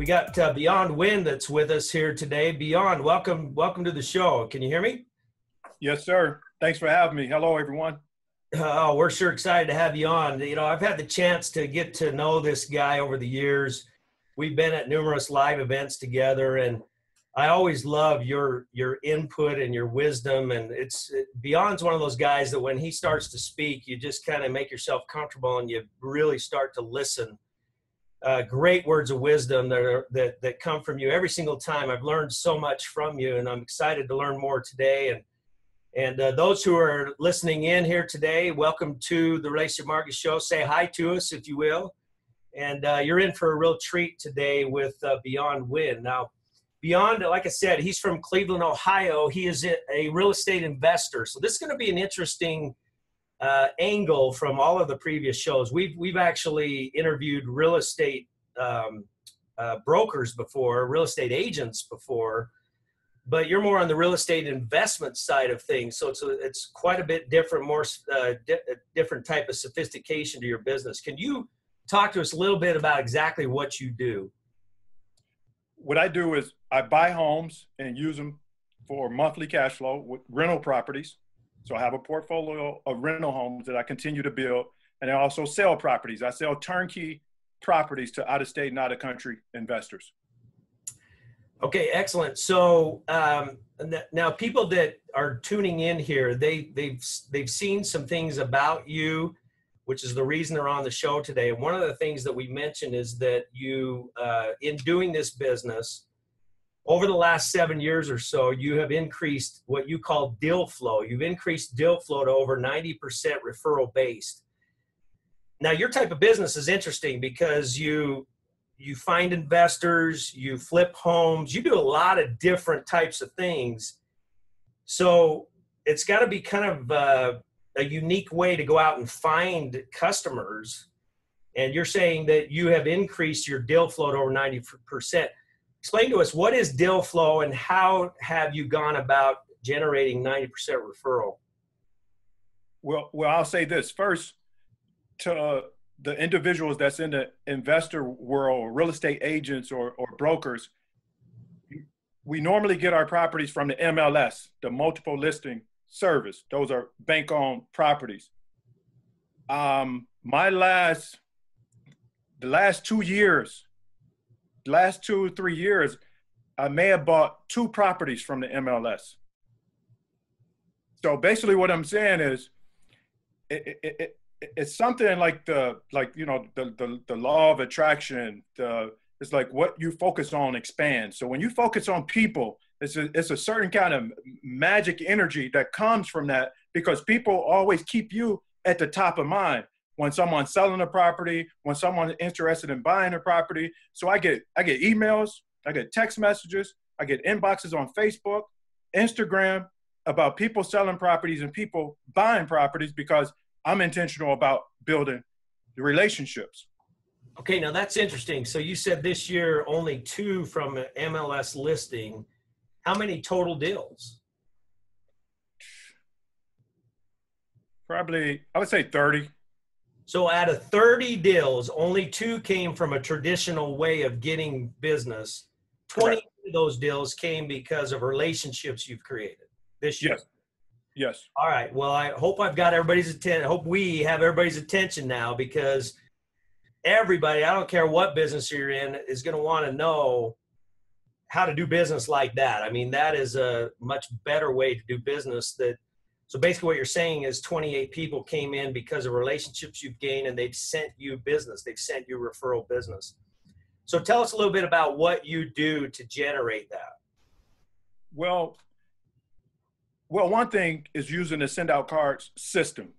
We got Beyond Wind that's with us here today. Beyond, welcome to the show. Can you hear me? Yes, sir. Thanks for having me. Hello, everyone. Oh, we're sure excited to have you on. You know, I've had the chance to get to know this guy over the years. We've been at numerous live events together, and I always love your input and your wisdom. And Beyond's one of those guys that when he starts to speak, you just kind of make yourself comfortable and you really start to listen. Great words of wisdom that come from you every single time. I've learned so much from you, and I'm excited to learn more today. And those who are listening in here today, welcome to the Relationship Market Show. Say hi to us, if you will. And you're in for a real treat today with Beyond Wind. Now, Beyond, like I said, he's from Cleveland, Ohio. He is a real estate investor. So this is going to be an interesting angle from all of the previous shows. We've actually interviewed real estate brokers before, real estate agents before, but you're more on the real estate investment side of things. So it's quite a bit different, more different type of sophistication to your business. Can you talk to us a little bit about exactly what you do? What I do is I buy homes and use them for monthly cash flow with rental properties. So I have a portfolio of rental homes that I continue to build, and I also sell properties. I sell turnkey properties to out-of-state and out-of-country investors. Okay, excellent. So now people that are tuning in here, they've seen some things about you, which is the reason they're on the show today. And one of the things that we mentioned is that you, in doing this business, over the last 7 years or so, you have increased what you call deal flow. You've increased deal flow to over 90% referral based. Now, your type of business is interesting because you find investors, you flip homes, you do a lot of different types of things. So it's got to be kind of a unique way to go out and find customers. And you're saying that you have increased your deal flow to over 90%. Explain to us, what is deal flow and how have you gone about generating 90% referral? Well, I'll say this first to the individuals that's in the investor world, real estate agents or brokers. We normally get our properties from the MLS, the multiple listing service. Those are bank-owned properties. The last 2 years, last 2 or 3 years, I may have bought 2 properties from the MLS. So basically what I'm saying is it's something like the law of attraction. It's like what you focus on expands. So when you focus on people, it's a certain kind of magic energy that comes from that, because people always keep you at the top of mind when someone's selling a property, when someone's interested in buying a property. So I get emails, I get text messages, I get inboxes on Facebook, Instagram about people selling properties and people buying properties, because I'm intentional about building the relationships. Okay, now that's interesting. So you said this year only 2 from an MLS listing. How many total deals? Probably, I would say 30. So out of 30 deals, only 2 came from a traditional way of getting business. 20 of those deals came because of relationships you've created this year. Yes. Yes. All right. Well, I hope I've got everybody's attention. I hope we have everybody's attention now, because everybody, I don't care what business you're in, is going to want to know how to do business like that. I mean, that is a much better way to do business. So basically what you're saying is 28 people came in because of relationships you've gained, and they've sent you business. They've sent you referral business. So tell us a little bit about what you do to generate that. Well, one thing is using the send out cards system.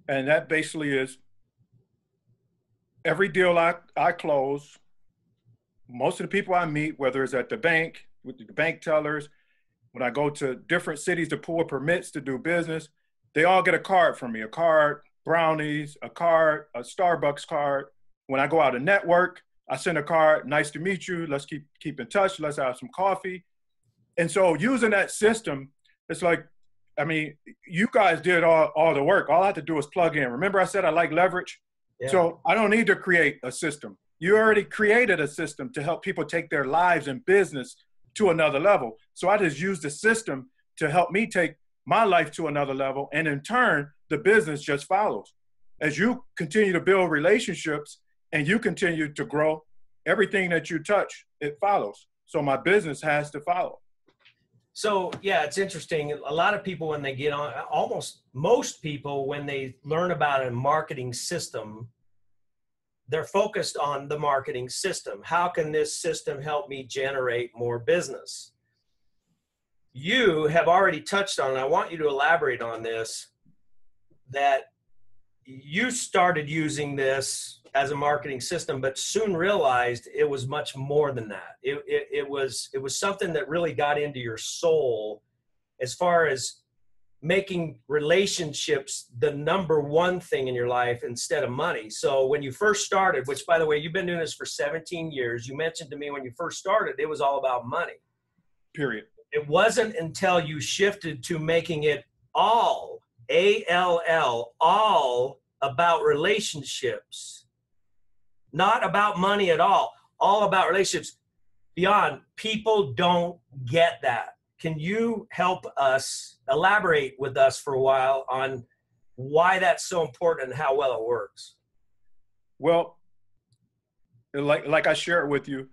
And that basically is every deal I close, most of the people I meet, whether it's at the bank, with the bank tellers, when I go to different cities to pull permits to do business, they all get a card from me, a card, brownies, a card, a Starbucks card. When I go out and network, I send a card, nice to meet you, let's keep in touch, let's have some coffee. And so using that system, it's like, I mean, you guys did all the work. All I have to do is plug in. Remember I said I like leverage? Yeah. So I don't need to create a system. You already created a system to help people take their lives and business to another level. So I just used the system to help me take my life to another level. And in turn, the business just follows. As you continue to build relationships and you continue to grow, everything that you touch, it follows. So my business has to follow. So yeah, it's interesting. A lot of people, when they get on, almost most people, when they learn about a marketing system, they're focused on the marketing system. How can this system help me generate more business? You have already touched on, and I want you to elaborate on this, that you started using this as a marketing system, but soon realized it was much more than that. It was something that really got into your soul as far as making relationships the number one thing in your life instead of money. So when you first started, which by the way, you've been doing this for 17 years, you mentioned to me when you first started, it was all about money. Period. It wasn't until you shifted to making it all, A-L-L, all about relationships, not about money at all about relationships. Beyond, people don't get that. Can you help us elaborate with us for a while on why that's so important and how well it works? Well, like I shared with you,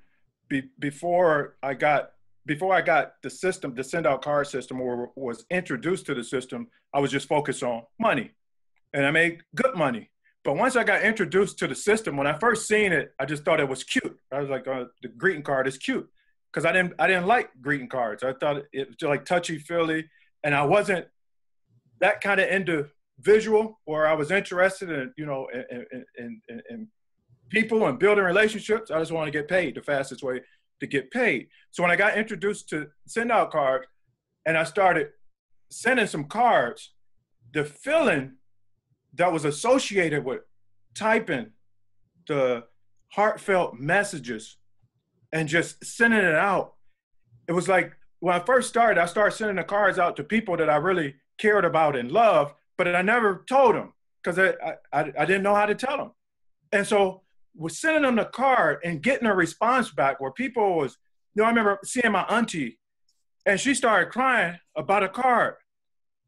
before I got the system, the send out card system, or was introduced to the system, I was just focused on money, and I made good money. But once I got introduced to the system, when I first seen it, I just thought it was cute. I was like, the greeting card is cute, because I didn't like greeting cards. I thought it was like touchy feely, and I wasn't that kind of individual where I was interested in, you know, in people and building relationships. I just want to get paid, the fastest way to get paid. So when I got introduced to send out cards and I started sending some cards, the feeling that was associated with typing the heartfelt messages and just sending it out, it was like, when I first started, I started sending the cards out to people that I really cared about and loved, but I never told them because I didn't know how to tell them. And so was sending them the card and getting a response back where people was, you know, I remember seeing my auntie and she started crying about a card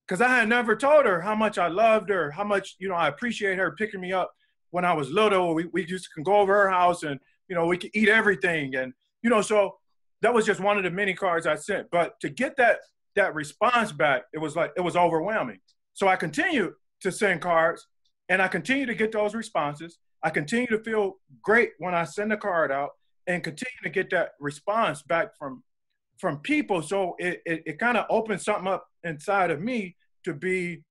because I had never told her how much I loved her, how much, you know, I appreciate her picking me up when I was little. We just can go over her house and, you know, we could eat everything. And, you know, so that was just one of the many cards I sent. But to get that response back, it was overwhelming. So I continued to send cards and I continued to get those responses. I continue to feel great when I send a card out and continue to get that response back from people. So it kind of opened something up inside of me to be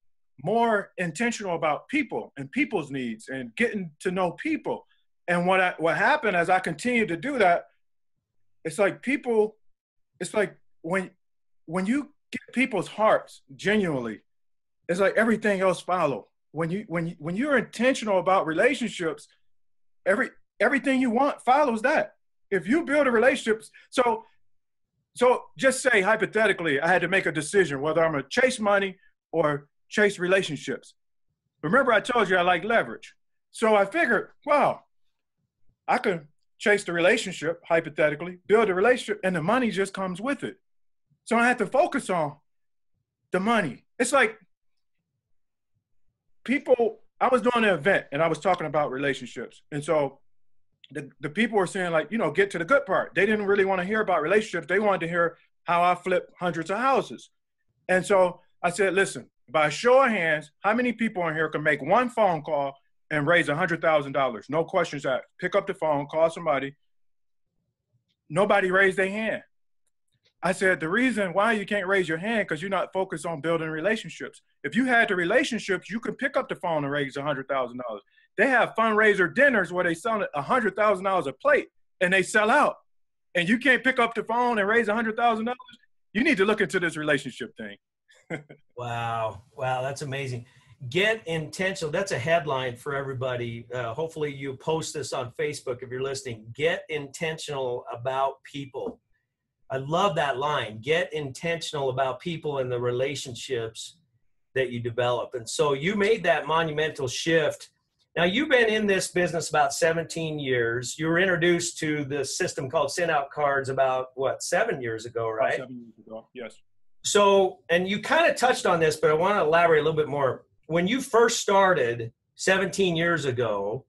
more intentional about people and people's needs and getting to know people. And what happened as I continued to do that, it's like when you get people's hearts genuinely, it's like everything else follow. When you're intentional about relationships, everything you want follows that. If you build a relationship, so just say hypothetically, I had to make a decision whether I'm gonna chase money or chase relationships. Remember, I told you I like leverage. So I figured, wow, I could chase the relationship, hypothetically, build a relationship, and the money just comes with it. So I had to focus on the money. It's like I was doing an event and I was talking about relationships. And so the people were saying, like, you know, get to the good part. They didn't really want to hear about relationships. They wanted to hear how I flip hundreds of houses. And so I said, listen, by a show of hands, how many people in here can make one phone call and raise $100,000? No questions asked. Pick up the phone, call somebody. Nobody raised their hand. I said, the reason why you can't raise your hand because you're not focused on building relationships. If you had the relationships, you could pick up the phone and raise $100,000. They have fundraiser dinners where they sell $100,000 a plate and they sell out. And you can't pick up the phone and raise $100,000. You need to look into this relationship thing. Wow, that's amazing. Get intentional. That's a headline for everybody. Hopefully you post this on Facebook if you're listening. Get intentional about people. I love that line. Get intentional about people and the relationships that you develop. And so you made that monumental shift Now, you've been in this business about 17 years. You were introduced to the system called send out cards about, what, 7 years ago, About right? 7 years ago, yes. So, and you kind of touched on this, but I want to elaborate a little bit more. When you first started 17 years ago,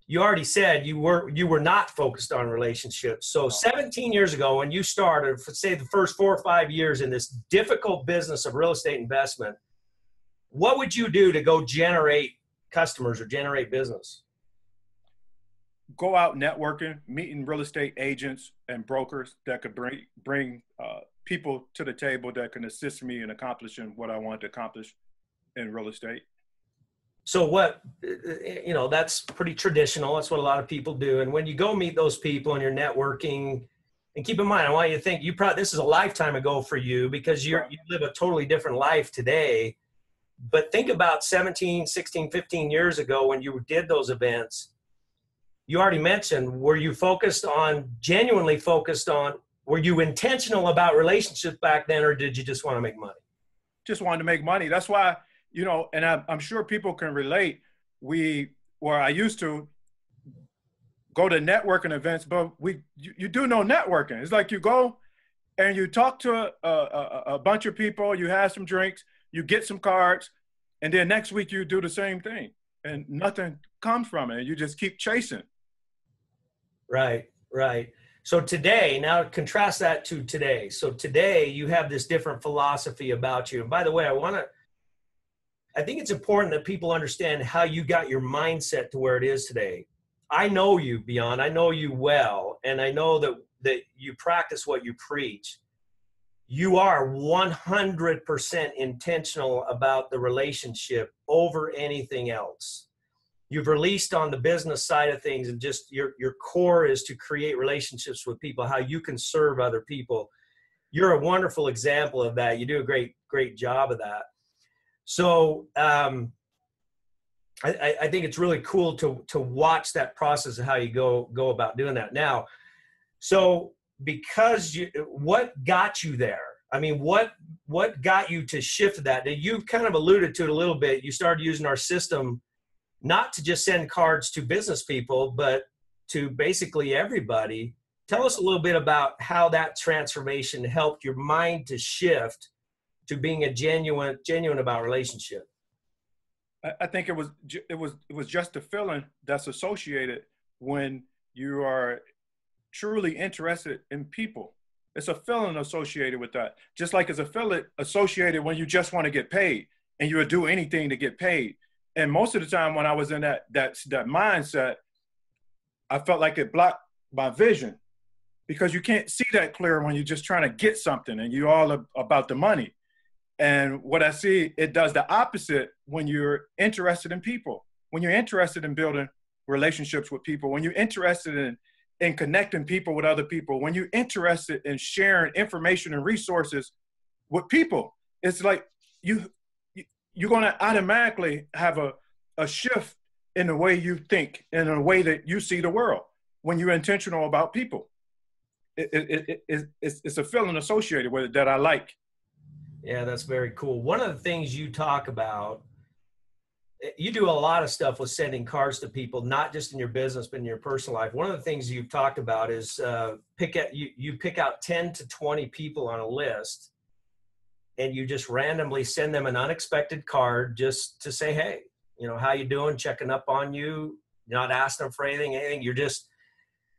you already said you were not focused on relationships. So 17 years ago, when you started, for say the first 4 or 5 years in this difficult business of real estate investment, what would you do to go generate customers or generate business? Go out networking, meeting real estate agents and brokers that could bring people to the table that can assist me in accomplishing what I want to accomplish in real estate. So what, you know, that's pretty traditional. That's what a lot of people do. And when you go meet those people and you're networking, and keep in mind, I want you to think this is a lifetime ago for you because you live a totally different life today. But think about 17, 16, 15 years ago when you did those events. You already mentioned, were you genuinely focused on, were you intentional about relationships back then, or did you just want to make money? Just wanted to make money. That's why, you know, and I'm sure people can relate. I used to go to networking events, but you do no networking. It's like you go and you talk to a bunch of people, you have some drinks, you get some cards, and then next week you do the same thing and nothing comes from it. You just keep chasing. Right, right. So today, now contrast that to today. So today you have this different philosophy about you. And by the way, I think it's important that people understand how you got your mindset to where it is today. I know you, Beyond. I know you well, and I know that you practice what you preach. You are 100% intentional about the relationship over anything else. You've released on the business side of things, and just your core is to create relationships with people, how you can serve other people. You're a wonderful example of that. You do a great job of that. So I think it's really cool to watch that process of how you go about doing that. Now, so what got you there? I mean, what got you to shift that? You've kind of alluded to it a little bit. You started using our system not to just send cards to business people, but to basically everybody. Tell us a little bit about how that transformation helped your mind to shift to being a genuine about relationship. I think it was just a feeling that's associated when you are truly interested in people. It's a feeling associated with that. Just like it's a feeling associated when you just want to get paid and you would do anything to get paid. And most of the time when I was in that mindset, I felt like it blocked my vision because you can't see that clear when you're just trying to get something and you're all about the money. And what I see, it does the opposite when you're interested in people, when you're interested in building relationships with people, when you're interested in connecting people with other people, when you're interested in sharing information and resources with people. It's like you're going to automatically have a shift in the way you think and in the way that you see the world when you're intentional about people. It's a feeling associated with it that I like. Yeah, that's very cool. One of the things you talk about, you do a lot of stuff with sending cards to people, not just in your business, but in your personal life. One of the things you've talked about is you pick out 10 to 20 people on a list and you just randomly send them an unexpected card just to say, hey, you know, how you doing? Checking up on you. You're not asking them for anything. You're just,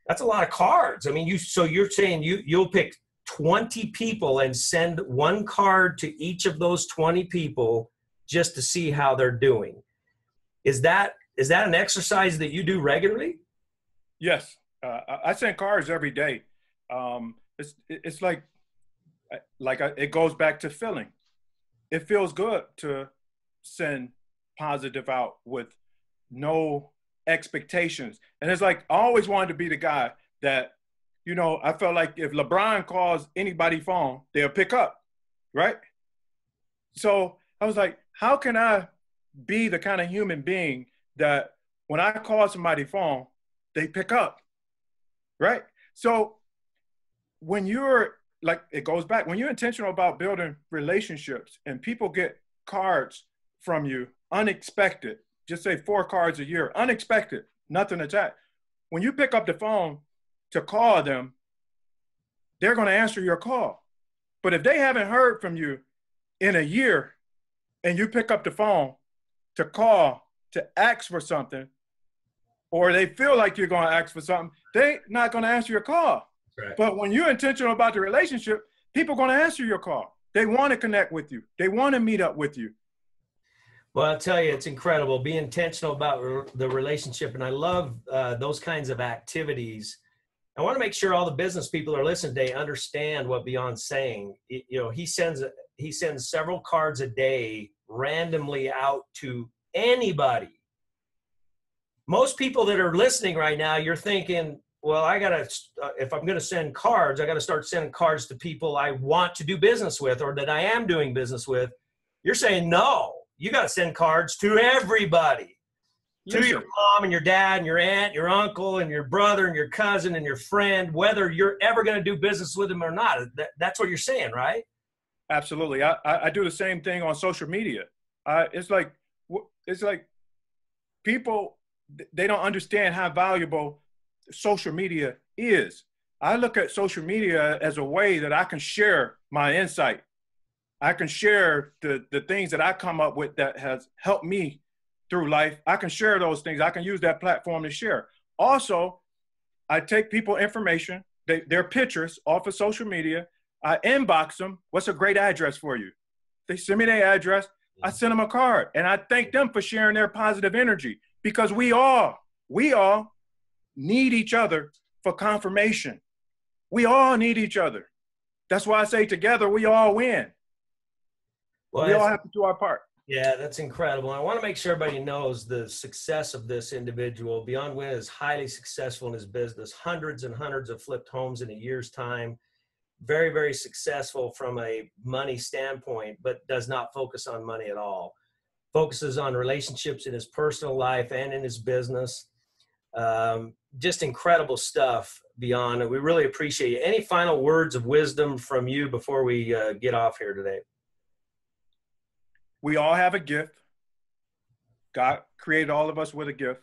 that's a lot of cards. I mean, so you're saying you'll pick 20 people and send one card to each of those 20 people just to see how they're doing. Is that an exercise that you do regularly? Yes. I send cards every day. It's like it goes back to feeling. It feels good to send positive out with no expectations. And it's like, I always wanted to be the guy that, you know, I felt like if LeBron calls anybody's phone, they'll pick up, right? So I was like, how can I be the kind of human being that when I call somebody's phone, they pick up, right? So when you're like, it goes back, when you're intentional about building relationships and people get cards from you, unexpected, just say 4 cards a year, unexpected, nothing attached. When you pick up the phone to call them, they're going to answer your call. But if they haven't heard from you in a year and you pick up the phone to call to ask for something, or they feel like you're going to ask for something, they're not going to answer your call. Right. But when you're intentional about the relationship, people are going to answer your call. They want to connect with you. They want to meet up with you. Well, I'll tell you, it's incredible. Be intentional about the relationship. And I love those kinds of activities. I want to make sure all the business people are listening today understand what Beyond's saying. He sends several cards a day randomly out to anybody. Most people that are listening right now, you're thinking, well, if I'm going to send cards, I got to start sending cards to people I want to do business with or that I am doing business with. You're saying, no, you got to send cards to everybody. Listen. To your mom and your dad and your aunt, your uncle and your brother and your cousin and your friend, whether you're ever going to do business with them or not. That's what you're saying, right? Absolutely. I do the same thing on social media. It's like people, they don't understand how valuable social media is. I look at social media as a way that I can share my insight. I can share the things that I come up with that has helped me through life. I can share those things. I can use that platform to share. Also, I take people information, their pictures off of social media. I inbox them. What's a great address for you? They send me their address. I send them a card, and I thank them for sharing their positive energy, because we all need each other for confirmation. We all need each other. That's why I say together we all win. Well, we all have to do our part. Yeah, that's incredible. I want to make sure everybody knows the success of this individual. Beyond Win is highly successful in his business, hundreds and hundreds of flipped homes in a year's time. Very, very successful from a money standpoint, but does not focus on money at all. Focuses on relationships in his personal life and in his business. Just incredible stuff, Beyond. We really appreciate you. Any final words of wisdom from you before we get off here today? We all have a gift. God created all of us with a gift.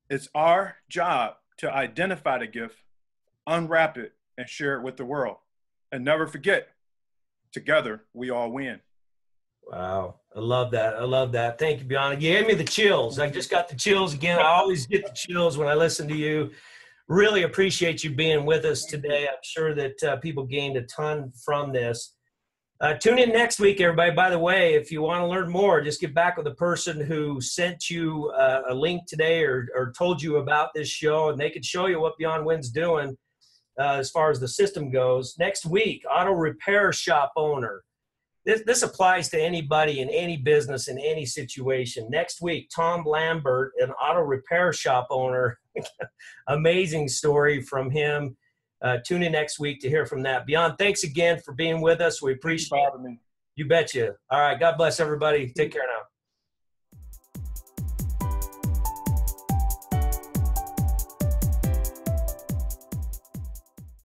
It's our job to identify the gift, unwrap it, and share it with the world. And never forget, together, we all win. Wow. I love that. I love that. Thank you, Beyond. You gave me the chills. I just got the chills again. I always get the chills when I listen to you. Really appreciate you being with us today. I'm sure that people gained a ton from this. Tune in next week, everybody. By the way, if you want to learn more, just get back with the person who sent you a link today or told you about this show, and they can show you what Beyond Win's doing as far as the system goes. Next week, auto repair shop owner. This applies to anybody in any business in any situation. Next week, Tom Lambert, an auto repair shop owner. Amazing story from him. Tune in next week to hear from that. Beyond, thanks again for being with us. We appreciate it. You betcha. All right. God bless everybody. Take care now.